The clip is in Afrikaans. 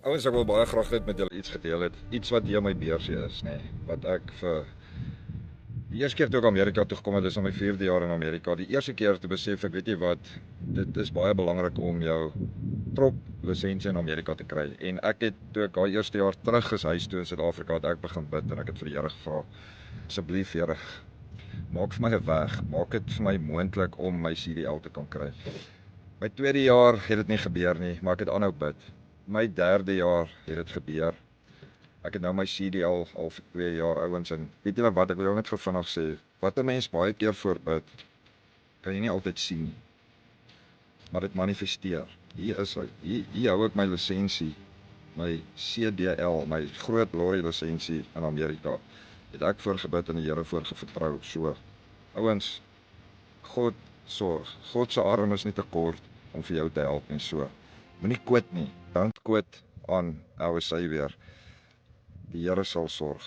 Ouens, ek wil baie graag net met julle iets gedeel het. Iets wat hier my beursie is, nê. Wat ek vir die eerste keer toe ek Amerika toe gekom het, dis al my 4de jaar in Amerika. Die eerste keer toe besef ek, weet jy wat, dit is baie belangrik om jou trop lisensie in Amerika te kry. En ek het toe ek daai eerste jaar terug is huis toe in Suid-Afrika, het ek begin bid en ek het vir die Here gevra, asseblief Here, maak vir my 'n weg, maak dit vir my moontlik om my CDL te kan kry. My 2de jaar het dit nie gebeur nie, maar ek het aanhou bid. My 3de jaar het dit gebeur. Ek het nou my CDL al vir 2 jaar ouens en weet julle wat, ek wil net vir vinnig sê, wat 'n mens baie keer voor bid, kan jy nie altyd sien nie, maar dit manifesteer. Hier is hy, hier hou ek my lisensie, my CDL, my groot lorry lisensie in Amerika. Het ek voorgebid en die Here voorgevertrou, so. Ouens, God sorg. God se arm is nie te kort om vir jou te help en so. Moenie quit nie. Don't quit on our Savior. Die Here sal sorg.